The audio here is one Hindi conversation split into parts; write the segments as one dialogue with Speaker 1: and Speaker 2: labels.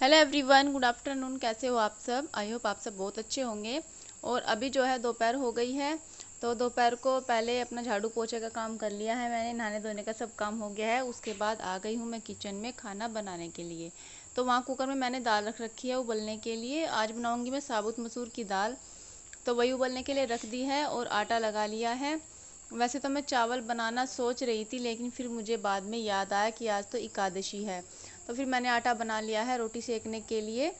Speaker 1: Hello everyone, good afternoon. कैसे हो आप सब? आई होप आप सब बहुत अच्छे होंगे। और अभी जो है दोपहर हो गई है, तो दोपहर को पहले अपना झाड़ू पोछे का काम कर लिया है मैंने, नहाने धोने का सब काम हो गया है। उसके बाद आ गई हूँ मैं किचन में खाना बनाने के लिए। तो वहाँ कुकर में मैंने दाल रख रखी है उबलने के लिए। आज बनाऊँगी मैं साबुत मसूर की दाल, तो वही उबलने के लिए रख दी है और आटा लगा लिया है। वैसे तो मैं चावल बनाना सोच रही थी, लेकिन फिर मुझे बाद में याद आया कि आज तो एकादशी है, तो फिर मैंने आटा बना लिया है रोटी सेकने के लिए।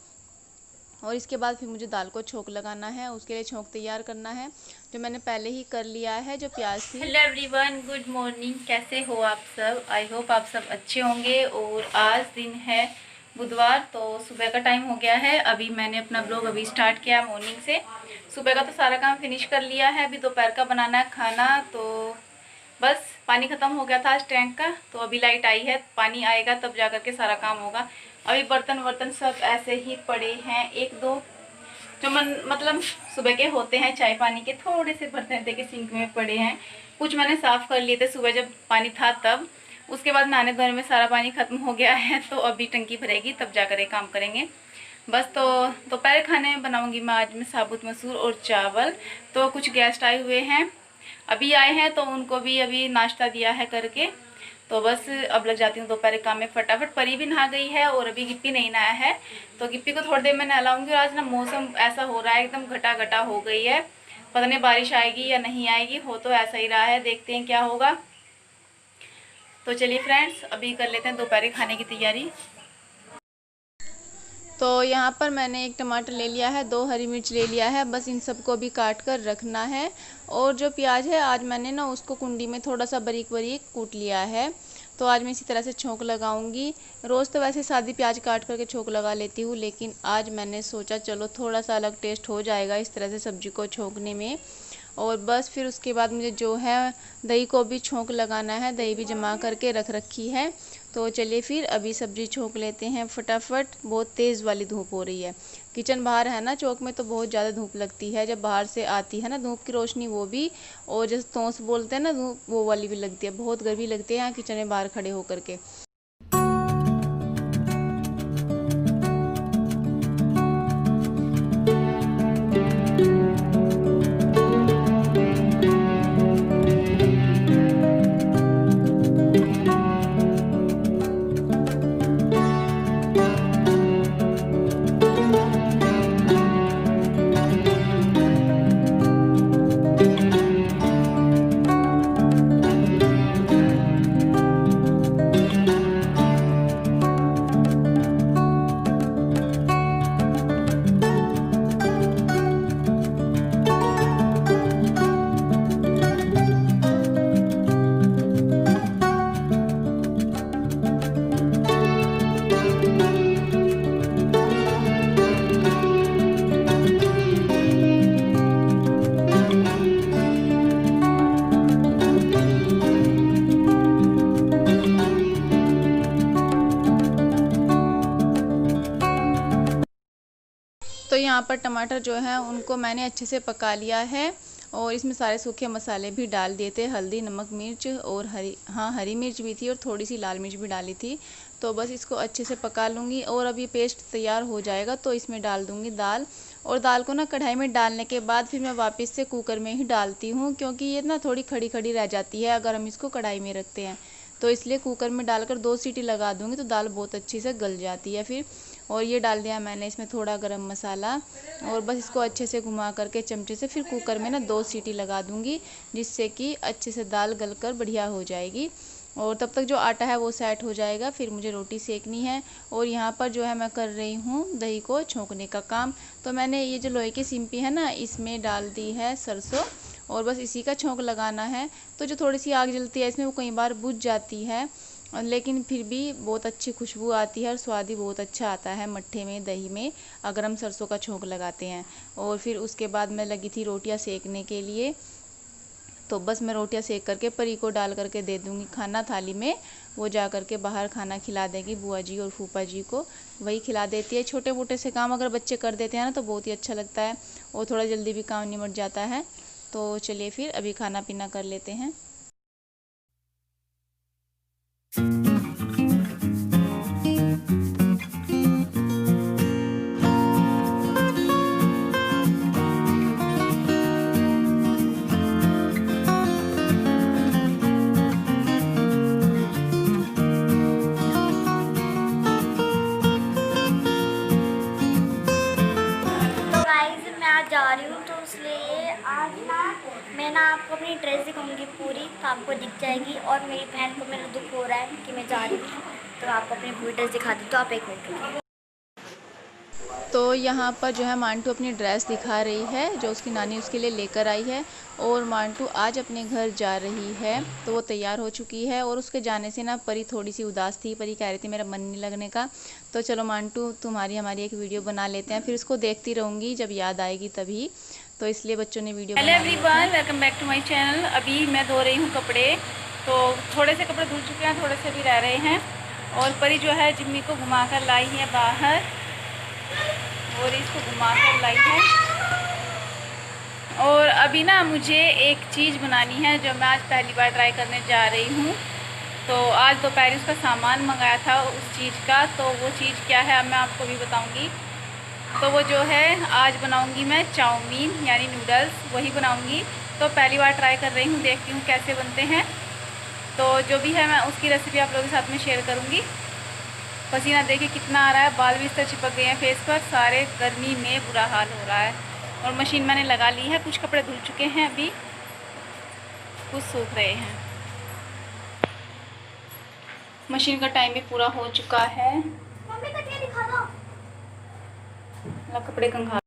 Speaker 1: और इसके बाद फिर मुझे दाल को छोंक लगाना है, उसके लिए छोंक तैयार करना है जो मैंने पहले ही कर लिया है, जो प्याज थी।
Speaker 2: Hello everyone, good morning. कैसे हो आप सब? आई होप आप सब अच्छे होंगे। और आज दिन है बुधवार, तो सुबह का टाइम हो गया है। अभी मैंने अपना ब्लॉग अभी स्टार्ट किया मॉर्निंग से। सुबह का तो सारा काम फिनिश कर लिया है, अभी दोपहर का बनाना है खाना। तो बस पानी ख़त्म हो गया था आज टैंक का, तो अभी लाइट आई है। पानी आएगा तब जा कर के सारा काम होगा। अभी बर्तन वर्तन सब ऐसे ही पड़े हैं, एक दो जो मतलब सुबह के होते हैं चाय पानी के, थोड़े से बर्तन देके सिंक में पड़े हैं। कुछ मैंने साफ़ कर लिए थे सुबह जब पानी था तब। उसके बाद नहाने धोने में सारा पानी ख़त्म हो गया है, तो अभी टंकी भरेगी तब जाकर ये काम करेंगे। बस तो दोपहर खाने में बनाऊंगी मैं आज साबुत मसूर और चावल। तो कुछ गेस्ट आए हुए हैं, अभी आए हैं, तो उनको भी अभी नाश्ता दिया है करके। तो बस अब लग जाती हूँ दोपहर काम में फटाफट। परी भी नहा गई है और अभी गिप्पी नहीं नहाया है, तो गिप्पी को थोड़ी देर में नहलाऊंगी। और आज ना मौसम ऐसा हो रहा है, एकदम घटा घटा हो गई है। पता नहीं बारिश आएगी या नहीं आएगी, हो तो ऐसा ही रहा है, देखते हैं क्या होगा। तो चलिए फ्रेंड्स, अभी कर लेते हैं दोपहर खाने की तैयारी।
Speaker 1: तो यहाँ पर मैंने एक टमाटर ले लिया है, 2 हरी मिर्च ले लिया है, बस इन सबको भी काट कर रखना है। और जो प्याज है आज मैंने ना उसको कुंडी में थोड़ा सा बारीक बारीक कूट लिया है। तो आज मैं इसी तरह से छोंक लगाऊंगी। रोज़ तो वैसे सादी प्याज काट करके छोंक लगा लेती हूँ, लेकिन आज मैंने सोचा चलो थोड़ा सा अलग टेस्ट हो जाएगा इस तरह से सब्जी को छोंकने में। और बस फिर उसके बाद मुझे जो है दही को भी छोंक लगाना है, दही भी जमा करके रख रखी है। तो चलिए फिर अभी सब्जी छोंक लेते हैं फटाफट। बहुत तेज़ वाली धूप हो रही है, किचन बाहर है ना चौक में, तो बहुत ज़्यादा धूप लगती है जब बाहर से आती है ना धूप की रोशनी, वो भी। और जैसे तोंस बोलते हैं ना धूप, वो वाली भी लगती है। बहुत गर्मी लगती है यहाँ किचन में बाहर खड़े होकर के। तो यहाँ पर टमाटर जो है उनको मैंने अच्छे से पका लिया है। और इसमें सारे सूखे मसाले भी डाल दिए थे, हल्दी नमक मिर्च और हरी मिर्च भी थी और थोड़ी सी लाल मिर्च भी डाली थी। तो बस इसको अच्छे से पका लूँगी और अब ये पेस्ट तैयार हो जाएगा तो इसमें डाल दूँगी दाल। और दाल को ना कढ़ाई में डालने के बाद फिर मैं वापस से कुकर में ही डालती हूँ, क्योंकि ये ना थोड़ी खड़ी खड़ी रह जाती है अगर हम इसको कढ़ाई में रखते हैं। तो इसलिए कुकर में डालकर 2 सीटी लगा दूँगी तो दाल बहुत अच्छी से गल जाती है फिर। और ये डाल दिया मैंने इसमें थोड़ा गरम मसाला। और बस इसको अच्छे से घुमा करके चमचे से फिर कुकर में ना 2 सीटी लगा दूंगी, जिससे कि अच्छे से दाल गलकर बढ़िया हो जाएगी। और तब तक जो आटा है वो सेट हो जाएगा, फिर मुझे रोटी सेकनी है। और यहाँ पर जो है मैं कर रही हूँ दही को छोंकने का काम। तो मैंने ये जो लोहे की सिंपी है ना, इसमें डाल दी है सरसों, और बस इसी का छोंक लगाना है। तो जो थोड़ी सी आग जलती है इसमें, वो कई बार बुझ जाती है, लेकिन फिर भी बहुत अच्छी खुशबू आती है और स्वाद भी बहुत अच्छा आता है मट्ठे में, दही में, अगर हम सरसों का छोंक लगाते हैं। और फिर उसके बाद मैं लगी थी रोटियां सेकने के लिए। तो बस मैं रोटियां सेक करके परी को डाल करके दे दूंगी खाना थाली में। वो जा करके बाहर खाना खिला देगी बुआ जी और फूफा जी को, वही खिला देती है। छोटे मोटे से काम अगर बच्चे कर देते हैं ना तो बहुत ही अच्छा लगता है, और थोड़ा जल्दी भी काम निमट जाता है। तो चलिए फिर अभी खाना पीना कर लेते हैं।
Speaker 3: आज जा रही हूँ, तो इसलिए आज ना मैं ना आपको अपनी ड्रेस दिखाऊंगी पूरी, तो आपको दिख जाएगी। और मेरी बहन को मेरा दुख हो रहा है कि मैं जा रही हूँ, तो आपको अपनी पूरी ड्रेस दिखा दी। तो आप एक मिनट रुकिए।
Speaker 1: तो यहाँ पर जो है मांटू अपनी ड्रेस दिखा रही है जो उसकी नानी उसके लिए लेकर आई है। और मांटू आज अपने घर जा रही है, तो वो तैयार हो चुकी है। और उसके जाने से ना परी थोड़ी सी उदास थी। परी कह रही थी मेरा मन नहीं लगने का। तो चलो मांटू तुम्हारी हमारी एक वीडियो बना लेते हैं, फिर उसको देखती रहूँगी, जब याद आएगी तभी। तो इसलिए बच्चों ने video
Speaker 2: hello everyone, welcome back to my channel. अभी मैं धो रही हूँ कपड़े। तो थोड़े से कपड़े धुल चुके हैं, थोड़े से भी रह रहे हैं। और परी जो है जिम्मी को घुमा कर लाई है बाहर, और इसको घुमा कर लाई है। और अभी ना मुझे एक चीज़ बनानी है जो मैं आज पहली बार ट्राई करने जा रही हूँ। तो आज दोपहर उसका सामान मंगाया था उस चीज़ का, तो वो चीज़ क्या है अब मैं आपको भी बताऊँगी। तो वो जो है आज बनाऊँगी मैं चाउमीन यानी नूडल्स, वही बनाऊँगी। तो पहली बार ट्राई कर रही हूँ, देखती हूँ कैसे बनते हैं। तो जो भी है मैं उसकी रेसिपी आप लोगों के साथ में शेयर करूँगी। पसीना देखिए कितना आ रहा है, बाल भी इस तरह चिपक गए हैं फेस पर, सारे गर्मी में बुरा हाल हो रहा है। और मशीन मैंने लगा ली है, कुछ कपड़े धुल चुके हैं, अभी कुछ सूख रहे हैं। मशीन का टाइम भी पूरा हो चुका है।
Speaker 3: मम्मी कटिया दिखा दो।
Speaker 2: कपड़े कंघा।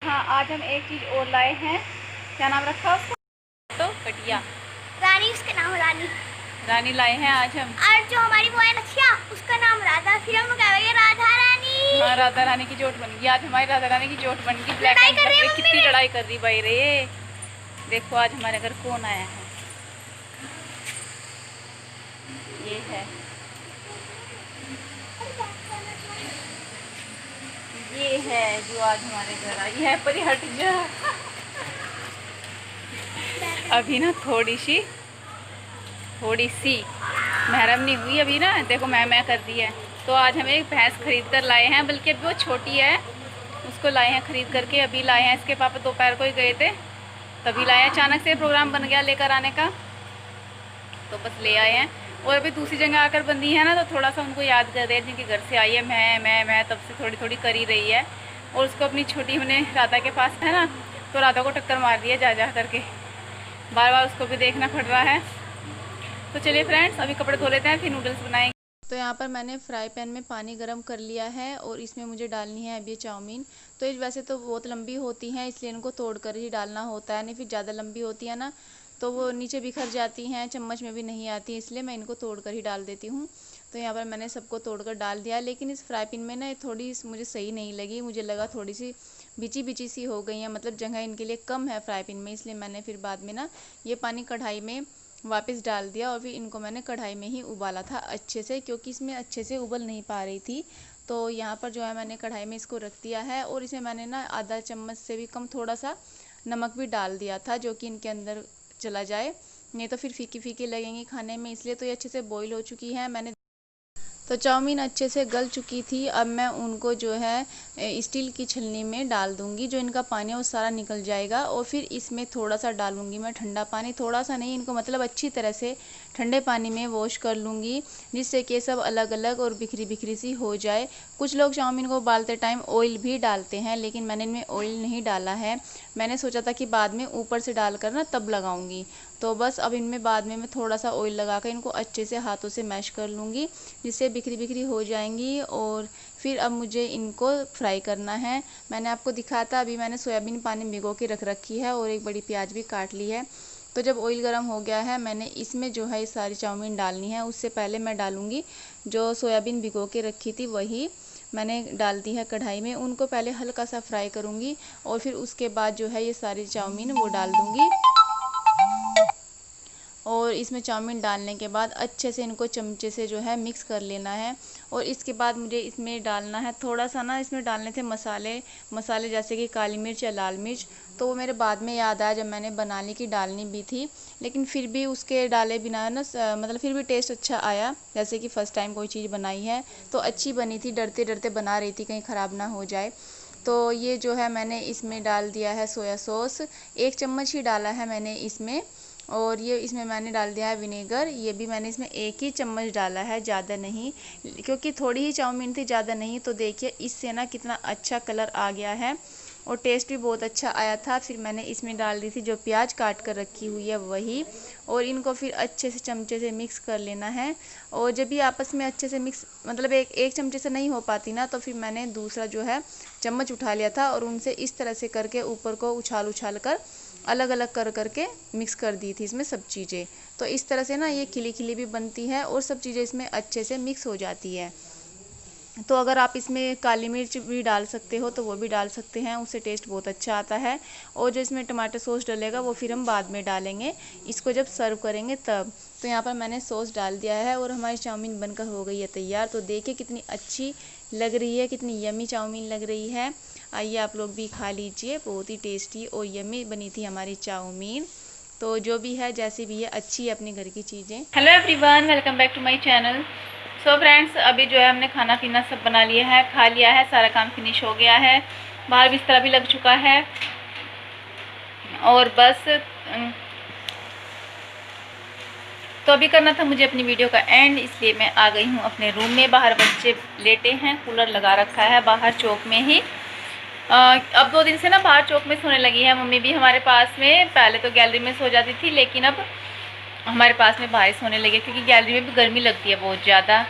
Speaker 2: हाँ, आज हम एक चीज़ और लाए हैं। क्या नाम रखा उसका? तो कटिया।
Speaker 3: रानी, उसका नाम रानी।
Speaker 2: रानी लाए हैं आज हम।
Speaker 3: और जो हमारी वो है लक्ष्या, उसका नाम राधा। फिर हम कहेंगे राधा रानी।
Speaker 2: हाँ, राधा रानी की जोट बन गई आज, हमारी राधा रानी की जोट बन गई। ब्लैक एंड ब्लैक कितनी लड़ाई कर रही भाई रे। देखो आज हमारे घर कौन आया है। ये है, ये है जो आज हमारे घर आई है। परी हट जा। अभी ना थोड़ी सी महरम नहीं हुई अभी ना, देखो मैं कर दी है। तो आज हमें एक भैंस खरीद कर लाए हैं, बल्कि अभी वो छोटी है, उसको लाए हैं खरीद करके। अभी लाए हैं, इसके पापा दोपहर को ही गए थे, तभी लाए हैं। अचानक से प्रोग्राम बन गया लेकर आने का, तो बस ले आए हैं। और अभी दूसरी जगह आकर बंदी है ना, तो थोड़ा सा उनको याद कर रहे हैं जिनके घर से आई है। मैं तब से थोड़ी थोड़ी कर ही रही है। और उसको अपनी छोटी हमने राधा के पास है ना, तो राधा को टक्कर मार दी है जा करके, बार बार उसको भी देखना पड़ रहा है। तो चलिए फ्रेंड्स, अभी कपड़े धो लेते हैं, फिर नूडल्स बनाएंगे।
Speaker 1: तो यहाँ पर मैंने फ्राई पैन में पानी गरम कर लिया है, और इसमें मुझे डालनी है अभी चाउमीन। तो ये वैसे तो बहुत लंबी होती हैं, इसलिए इनको तोड़ कर ही डालना होता है, नहीं फिर ज़्यादा लंबी होती है ना तो वो नीचे बिखर जाती हैं, चम्मच में भी नहीं आती, इसलिए मैं इनको तोड़ कर ही डाल देती हूँ। तो यहाँ पर मैंने सबको तोड़ कर डाल दिया, लेकिन इस फ्राई पैन में ना थोड़ी मुझे सही नहीं लगी। मुझे लगा थोड़ी सी बिची सी हो गई है, मतलब जगह इनके लिए कम है फ्राई पैन में, इसलिए मैंने फिर बाद में ना ये पानी कढ़ाई में वापस डाल दिया। और फिर इनको मैंने कढ़ाई में ही उबाला था अच्छे से, क्योंकि इसमें अच्छे से उबल नहीं पा रही थी। तो यहाँ पर जो है मैंने कढ़ाई में इसको रख दिया है, और इसमें मैंने ना आधा चम्मच से भी कम थोड़ा सा नमक भी डाल दिया था, जो कि इनके अंदर चला जाए, नहीं तो फिर फीकी फीकी लगेंगी खाने में। इसलिए तो ये अच्छे से बॉईल हो चुकी है। मैंने तो चाउमीन अच्छे से गल चुकी थी। अब मैं उनको जो है स्टील की छलनी में डाल दूंगी, जो इनका पानी है वो सारा निकल जाएगा। और फिर इसमें थोड़ा सा डालूंगी मैं ठंडा पानी, थोड़ा सा नहीं, इनको मतलब अच्छी तरह से ठंडे पानी में वॉश कर लूँगी, जिससे कि सब अलग अलग और बिखरी बिखरी सी हो जाए। कुछ लोग चाउमीन को उबालते टाइम ऑयल भी डालते हैं, लेकिन मैंने इनमें ऑयल नहीं डाला है। मैंने सोचा था कि बाद में ऊपर से डालकर ना तब लगाऊंगी। तो बस अब इनमें बाद में मैं थोड़ा सा ऑयल लगाकर इनको अच्छे से हाथों से मैश कर लूँगी, जिससे बिखरी बिखरी हो जाएंगी। और फिर अब मुझे इनको फ्राई करना है। मैंने आपको दिखाया था, अभी मैंने सोयाबीन पानी में भिगो के रख रखी है, और एक बड़ी प्याज भी काट ली है। तो जब ऑयल गर्म हो गया है, मैंने इसमें जो है ये सारी चाउमीन डालनी है। उससे पहले मैं डालूँगी जो सोयाबीन भिगो के रखी थी, वही मैंने डाल दी है कढ़ाई में। उनको पहले हल्का सा फ्राई करूँगी, और फिर उसके बाद जो है ये सारी चाउमीन वो डाल दूँगी। और इसमें चाउमीन डालने के बाद अच्छे से इनको चमचे से जो है मिक्स कर लेना है। और इसके बाद मुझे इसमें डालना है थोड़ा सा ना, इसमें डालने थे मसाले जैसे कि काली मिर्च या लाल मिर्च। तो वो मेरे बाद में याद आया, जब मैंने बनाने की डालनी भी थी, लेकिन फिर भी उसके डाले बिना ना मतलब फिर भी टेस्ट अच्छा आया, जैसे कि फ़र्स्ट टाइम कोई चीज़ बनाई है तो अच्छी बनी थी। डरते डरते बना रही थी कहीं ख़राब ना हो जाए। तो ये जो है मैंने इसमें डाल दिया है सोया सॉस, 1 चम्मच ही डाला है मैंने इसमें। और ये इसमें मैंने डाल दिया है विनेगर, ये भी मैंने इसमें 1 ही चम्मच डाला है, ज़्यादा नहीं, क्योंकि थोड़ी ही चाउमीन थी, ज़्यादा नहीं। तो देखिए इससे ना कितना अच्छा कलर आ गया है। और टेस्ट भी बहुत अच्छा आया था। फिर मैंने इसमें डाल दी थी जो प्याज काट कर रखी हुई है वही, और इनको फिर अच्छे से चमचे से मिक्स कर लेना है। और जब भी आपस में अच्छे से मिक्स, मतलब एक चमचे से नहीं हो पाती ना, तो फिर मैंने दूसरा जो है चम्मच उठा लिया था और उनसे इस तरह से करके ऊपर को उछाल उछाल कर अलग अलग कर करके मिक्स कर दी थी इसमें सब चीज़ें। तो इस तरह से ना ये खिली खिली भी बनती है और सब चीज़ें इसमें अच्छे से मिक्स हो जाती है। तो अगर आप इसमें काली मिर्च भी डाल सकते हो तो वो भी डाल सकते हैं, उससे टेस्ट बहुत अच्छा आता है। और जो इसमें टमाटर सॉस डलेगा वो फिर हम बाद में डालेंगे, इसको जब सर्व करेंगे तब। तो यहाँ पर मैंने सॉस डाल दिया है और हमारी चाउमीन बनकर हो गई है तैयार। तो देखिए कितनी अच्छी लग रही है, कितनी यमी चाउमीन लग रही है। आइए आप लोग भी खा लीजिए, बहुत ही टेस्टी और यमी बनी थी हमारी चाउमीन। तो जो भी है जैसी भी है अच्छी है अपने घर की चीज़ें।
Speaker 2: Hello everyone, welcome back to my channel. So friends, अभी जो है हमने खाना पीना सब बना लिया है, खा लिया है, सारा काम फिनिश हो गया है, बाहर बिस्तर भी लग चुका है और बस तो अभी करना था मुझे अपनी वीडियो का एंड, इसलिए मैं आ गई हूँ अपने रूम में। बाहर बच्चे लेटे हैं, कूलर लगा रखा है बाहर चौक में ही। अब 2 दिन से ना बाहर चौक में सोने लगी है मम्मी भी हमारे पास में। पहले तो गैलरी में सो जाती थी, लेकिन अब हमारे पास में बाहर सोने लगे, क्योंकि गैलरी में भी गर्मी लगती है बहुत ज़्यादा।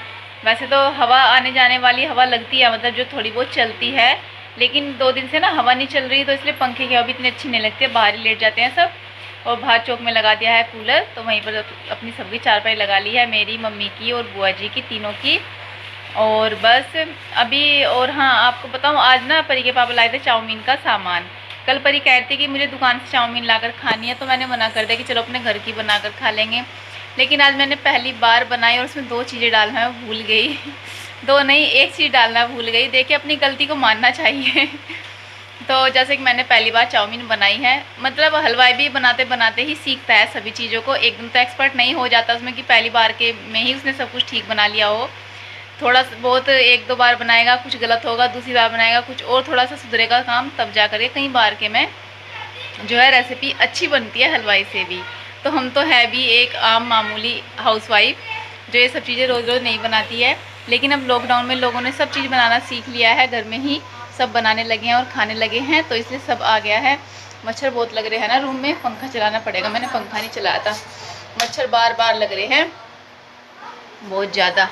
Speaker 2: वैसे तो हवा आने जाने वाली हवा लगती है, मतलब जो थोड़ी बहुत चलती है, लेकिन 2 दिन से ना हवा नहीं चल रही, तो इसलिए पंखे की हवा भी इतनी अच्छी नहीं लगती है, बाहर ही लेट जाते हैं सब। और बाहर चौक में लगा दिया है कूलर, तो वहीं पर अपनी सबकी चारपाई लगा ली है, मेरी, मम्मी की और बुआ जी की, तीनों की। और बस अभी, और हाँ आपको बताऊँ, आज ना परी के पापा लाए थे चाउमीन का सामान। कल परी कह रही थी कि मुझे दुकान से चाउमीन लाकर खानी है, तो मैंने मना कर दिया कि चलो अपने घर की बनाकर खा लेंगे। लेकिन आज मैंने पहली बार बनाई और उसमें 2 चीज़ें डालना मैं भूल गई 2 नहीं, 1 चीज़ डालना भूल गई। देखिए अपनी गलती को मानना चाहिए तो जैसे कि मैंने पहली बार चाउमीन बनाई है, मतलब हलवाई भी बनाते बनाते ही सीखता है सभी चीज़ों को, एकदम तो एक्सपर्ट नहीं हो जाता उसमें कि पहली बार के में ही उसने सब कुछ ठीक बना लिया हो। थोड़ा बहुत 1-2 बार बनाएगा, कुछ गलत होगा, दूसरी बार बनाएगा कुछ और थोड़ा सा सुधरेगा काम, तब जा कर कई बार के में जो है रेसिपी अच्छी बनती है हलवाई से भी। तो हम तो है भी एक आम मामूली हाउसवाइफ जो ये सब चीज़ें रोज़ रोज़ नहीं बनाती है, लेकिन अब लॉकडाउन में लोगों ने सब चीज़ बनाना सीख लिया है, घर में ही सब बनाने लगे हैं और खाने लगे हैं, तो इसलिए सब आ गया है। मच्छर बहुत लग रहे हैं ना रूम में, पंखा चलाना पड़ेगा, मैंने पंखा नहीं चलाया था, मच्छर बार बार लग रहे हैं बहुत ज़्यादा।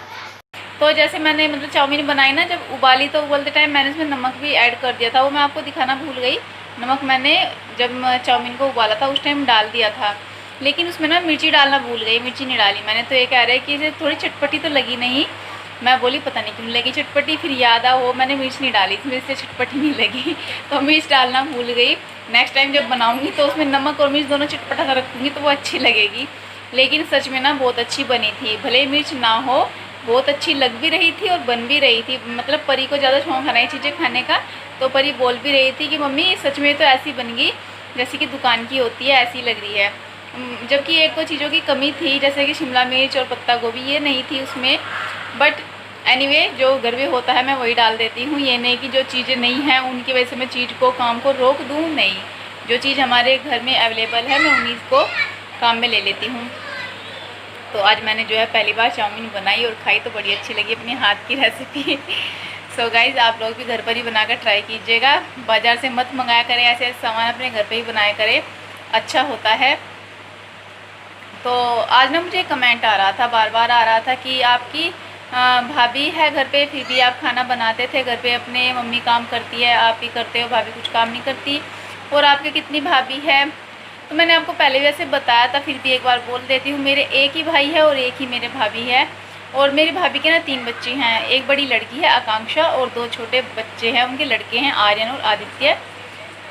Speaker 2: तो जैसे मैंने मतलब चाउमीन बनाई ना, जब उबाली तो उबलते टाइम मैंने इसमें नमक भी ऐड कर दिया था, वो मैं आपको दिखाना भूल गई। नमक मैंने जब चाउमीन को उबाला था उस टाइम डाल दिया था, लेकिन उसमें ना मिर्ची डालना भूल गई, मिर्ची नहीं डाली मैंने। तो ये कह रहे हैं कि इसे थोड़ी चटपटी तो लगी नहीं, मैं बोली पता नहीं क्यों लगी चटपटी, फिर याद आ वो मैंने मिर्च नहीं डाली थी, इसलिए चटपटी नहीं लगी तो मिर्च डालना भूल गई। नेक्स्ट टाइम जब बनाऊँगी तो उसमें नमक और मिर्च दोनों चटपटा सा रखूँगी तो वो अच्छी लगेगी। लेकिन सच में ना बहुत अच्छी बनी थी, भले मिर्च ना हो, बहुत अच्छी लग भी रही थी और बन भी रही थी। मतलब परी को ज़्यादा शौक है नई चीज़ें खाने का, तो परी बोल भी रही थी कि मम्मी सच में तो ऐसी बन गई जैसे कि दुकान की होती है, ऐसी लग रही है। जबकि 1-2 चीज़ों की कमी थी, जैसे कि शिमला मिर्च और पत्ता गोभी, ये नहीं थी उसमें। बट एनीवे जो घर में होता है मैं वही डाल देती हूँ, ये नहीं कि जो चीज़ें नहीं हैं उनकी वजह से मैं चीज़ को, काम को रोक दूँ, नहीं। जो चीज़ हमारे घर में अवेलेबल है मैं उन्हीं को काम में ले लेती हूँ। तो आज मैंने जो है पहली बार चाउमीन बनाई और खाई, तो बड़ी अच्छी लगी अपने हाथ की रेसिपी सो गाइज़ आप लोग भी घर पर ही बनाकर ट्राई कीजिएगा, बाज़ार से मत मंगाया करें, ऐसे सामान अपने घर पे ही बनाया करें, अच्छा होता है। तो आज ना मुझे कमेंट आ रहा था, बार बार आ रहा था कि आपकी भाभी है घर पे फिर भी आप खाना बनाते थे घर पे, अपने मम्मी काम करती है, आप ही करते हो, भाभी कुछ काम नहीं करती, और आपके कितनी भाभी है। तो मैंने आपको पहले वैसे बताया था, फिर भी एक बार बोल देती हूँ, मेरे एक ही भाई है और एक ही मेरे भाभी है। और मेरी भाभी के ना 3 बच्चे हैं, एक बड़ी लड़की है आकांक्षा और 2 छोटे बच्चे हैं, उनके लड़के हैं आर्यन और आदित्य।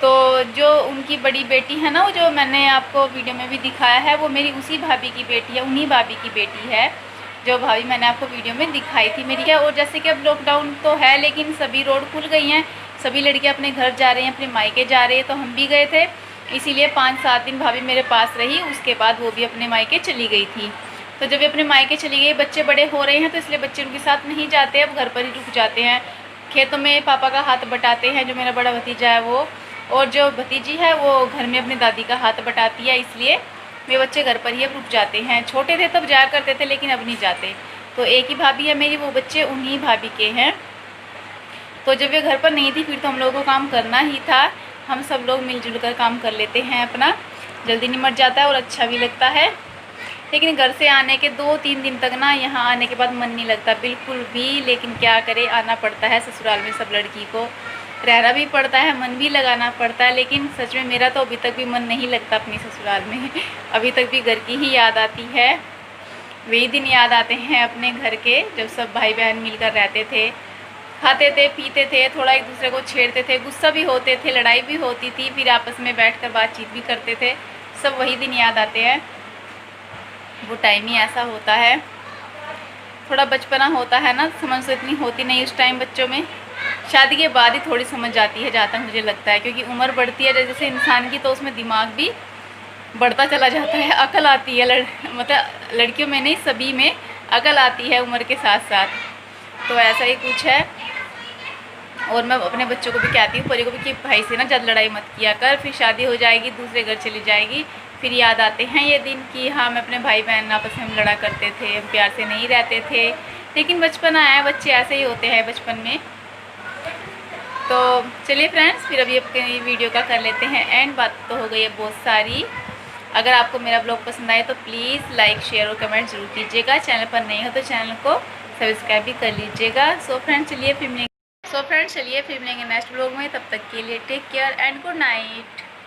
Speaker 2: तो जो उनकी बड़ी बेटी है ना, वो जो मैंने आपको वीडियो में भी दिखाया है, वो मेरी उसी भाभी की बेटी है, उन्हीं भाभी की बेटी है जो भाभी मैंने आपको वीडियो में दिखाई थी मेरी है। और जैसे कि अब लॉकडाउन तो है, लेकिन सभी रोड खुल गई हैं, सभी लड़कियाँ अपने घर जा रही हैं, अपने मायके जा रही है, तो हम भी गए थे, इसीलिए 5-7 दिन भाभी मेरे पास रही, उसके बाद वो भी अपने मायके चली गई थी। तो जब ये अपने मायके चली गई, बच्चे बड़े हो रहे हैं, तो इसलिए बच्चे उनके साथ नहीं जाते, अब घर पर ही रुक जाते हैं, खेतों में पापा का हाथ बटाते हैं, जो मेरा बड़ा भतीजा है वो, और जो भतीजी है वो घर में अपनी दादी का हाथ बटाती है, इसलिए वे बच्चे घर पर ही अब रुक जाते हैं। छोटे थे तब जाया करते थे, लेकिन अब नहीं जाते। तो एक ही भाभी है मेरी, वो बच्चे उन्हीं भाभी के हैं। तो जब ये घर पर नहीं थी फिर तो हम लोगों को काम करना ही था। हम सब लोग मिलजुल कर काम कर लेते हैं अपना, जल्दी निमट जाता है और अच्छा भी लगता है। लेकिन घर से आने के 2-3 दिन तक ना, यहाँ आने के बाद मन नहीं लगता बिल्कुल भी। लेकिन क्या करे, आना पड़ता है ससुराल में, सब लड़की को रहना भी पड़ता है, मन भी लगाना पड़ता है। लेकिन सच में मेरा तो अभी तक भी मन नहीं लगता अपनी ससुराल में। अभी तक भी घर की ही याद आती है। वही दिन याद आते हैं अपने घर के, जब सब भाई बहन मिलकर रहते थे, खाते थे, पीते थे, थोड़ा एक दूसरे को छेड़ते थे, गुस्सा भी होते थे, लड़ाई भी होती थी, फिर आपस में बैठकर बातचीत भी करते थे। सब वही दिन याद आते हैं। वो टाइम ही ऐसा होता है। थोड़ा बचपना होता है ना, समझ तो इतनी होती नहीं उस टाइम बच्चों में। शादी के बाद ही थोड़ी समझ आती है, जहाँ तक मुझे लगता है, क्योंकि उम्र बढ़ती है जैसे इंसान की, तो उसमें दिमाग भी बढ़ता चला जाता है, अकल आती है। मतलब लड़कियों में नहीं, सभी में अकल आती है उम्र के साथ साथ। तो ऐसा ही कुछ है। और मैं अपने बच्चों को भी कहती हूँ, परी को भी, कि भाई से ना ज़्यादा लड़ाई मत किया कर, फिर शादी हो जाएगी, दूसरे घर चली जाएगी, फिर याद आते हैं ये दिन कि हाँ मैं अपने भाई बहन आपस में हम लड़ा करते थे, हम प्यार से नहीं रहते थे। लेकिन बचपना है, बच्चे ऐसे ही होते हैं बचपन में। तो चलिए फ्रेंड्स, फिर अभी अपनी वीडियो का कर लेते हैं एंड। बात तो हो गई है बहुत सारी। अगर आपको मेरा ब्लॉग पसंद आए तो प्लीज़ लाइक, शेयर और कमेंट ज़रूर कीजिएगा। चैनल पर नहीं हो तो चैनल को सब्सक्राइब भी कर लीजिएगा। सो फ्रेंड्स चलिए फिर मिलेंगे नेक्स्ट ब्लॉग में। तब तक के लिए take care and good night.